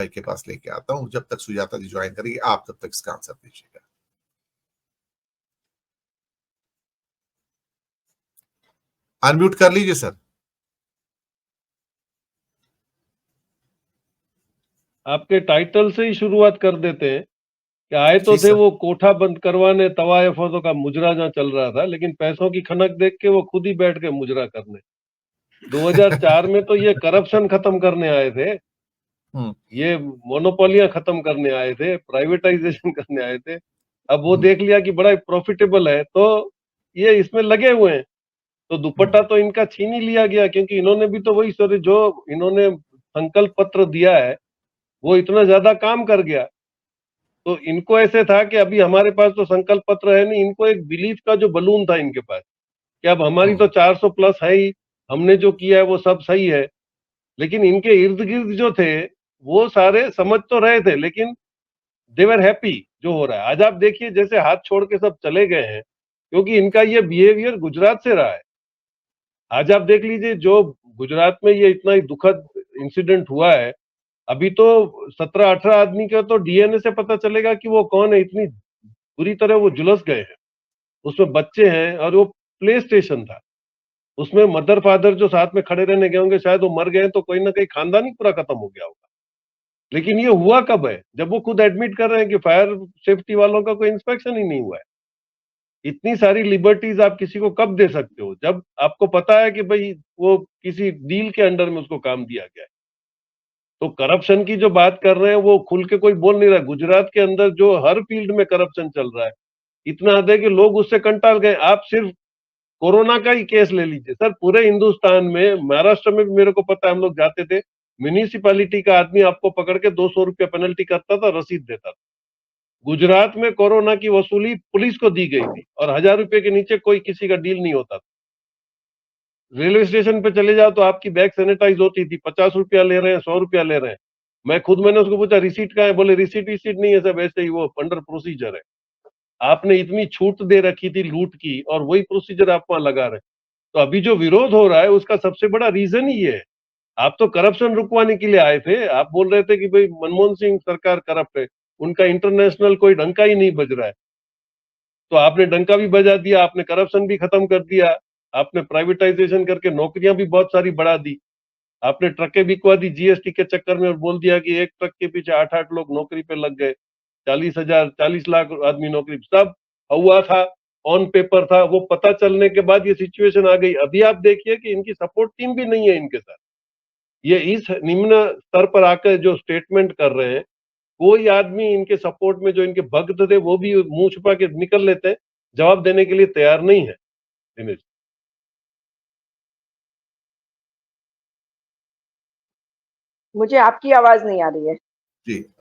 भाई के पास लेके आता हूँ। जब तक सुजाता जी ज्वाइन करेगी, आप तब तक इसका आंसर दीजिएगा। अनम्यूट कर लीजिए सर। आपके टाइटल से ही शुरुआत कर देते हैं कि आए तो जी थे सर। वो कोठा बंद करवाने, तवायफों का मुजरा जहाँ चल रहा था, लेकिन पैसों की खनक देख के वो खुद ही बैठ के मुजरा करने। 2004 में तो ये करप्शन खत्म करने आए थे, ये मोनोपोलियां खत्म करने आए थे, प्राइवेटाइजेशन करने आए थे। अब वो देख लिया कि बड़ा प्रॉफिटेबल है तो ये इसमें लगे हुए हैं। तो दुपट्टा तो इनका छीन ही लिया गया, क्योंकि इन्होंने भी तो वही सर, जो इन्होंने संकल्प पत्र दिया है वो इतना ज्यादा काम कर गया। तो इनको ऐसे था कि अभी हमारे पास तो संकल्प पत्र है नहीं, इनको एक बिलीफ का जो बलून था इनके पास कि अब हमारी तो 400 प्लस है ही, हमने जो किया है वो सब सही है। लेकिन इनके इर्द गिर्द जो थे वो सारे समझ तो रहे थे, लेकिन दे वर हैप्पी जो हो रहा है। आज आप देखिए जैसे हाथ छोड़ के सब चले गए हैं, क्योंकि इनका ये बिहेवियर गुजरात से रहा है। आज आप देख लीजिए जो गुजरात में ये इतना ही दुखद इंसिडेंट हुआ है, अभी तो 17-18 आदमी का तो डीएनए से पता चलेगा कि वो कौन है। इतनी बुरी तरह वो झुलस गए हैं। उसमें बच्चे हैं और वो प्ले स्टेशन था, उसमें मदर फादर जो साथ में खड़े रहने गए होंगे, शायद वो मर गए तो कोई ना कहीं खानदान ही पूरा खत्म हो गया होगा। लेकिन ये हुआ कब है? जब वो खुद एडमिट कर रहे हैं कि फायर सेफ्टी वालों का कोई इंस्पेक्शन ही नहीं हुआ है। इतनी सारी लिबर्टीज आप किसी को कब दे सकते हो जब आपको पता है कि भाई वो किसी डील के अंडर में उसको काम दिया गया है। तो करप्शन की जो बात कर रहे हैं वो खुल के कोई बोल नहीं रहा। गुजरात के अंदर जो हर फील्ड में करप्शन चल रहा है, इतना हद है कि लोग उससे कंटाल गए। आप सिर्फ कोरोना का ही केस ले लीजिए सर, पूरे हिंदुस्तान में, महाराष्ट्र में भी मेरे को पता है, हम लोग जाते थे, म्यूनिसिपैलिटी का आदमी आपको पकड़ के 200 रुपया पेनल्टी करता था, रसीद देता था। गुजरात में कोरोना की वसूली पुलिस को दी गई थी और 1000 रुपए के नीचे कोई किसी का डील नहीं होता था। रेलवे स्टेशन पे चले जाओ तो आपकी बैग सैनिटाइज होती थी, 50 रुपया ले रहे हैं, 100 रुपया ले रहे हैं। मैंने उसको पूछा रिसीट कहाँ है, बोले रिसीट नहीं है सब, ऐसे ही वो अंडर प्रोसीजर है। आपने इतनी छूट दे रखी थी लूट की और वही प्रोसीजर आप वहां लगा रहे हैं। तो अभी जो विरोध हो रहा है उसका सबसे बड़ा रीजन ही है। आप तो करप्शन रुकवाने के लिए आए थे, आप बोल रहे थे कि भाई मनमोहन सिंह सरकार करप्ट है, उनका इंटरनेशनल कोई डंका ही नहीं बज रहा है। तो आपने डंका भी बजा दिया, आपने करप्शन भी खत्म कर दिया, आपने प्राइवेटाइजेशन करके नौकरियां भी बहुत सारी बढ़ा दी, आपने ट्रकें बिकवा दी जीएसटी के चक्कर में और बोल दिया कि एक ट्रक के पीछे 8-8 लोग नौकरी पे लग गए, 40 लाख आदमी नौकरी, सब हुआ था, ऑन पेपर था। वो पता चलने के बाद ये सिचुएशन आ गई। अभी आप देखिए कि इनकी सपोर्ट टीम भी नहीं है इनके साथ। ये इस निम्न स्तर पर आकर जो स्टेटमेंट कर रहे हैं, कोई आदमी इनके सपोर्ट में जो इनके भक्त थे वो भी मुंह छुपा के निकल लेते हैं, जवाब देने के लिए तैयार नहीं है। दिनेश, मुझे आपकी आवाज नहीं आ रही है। जी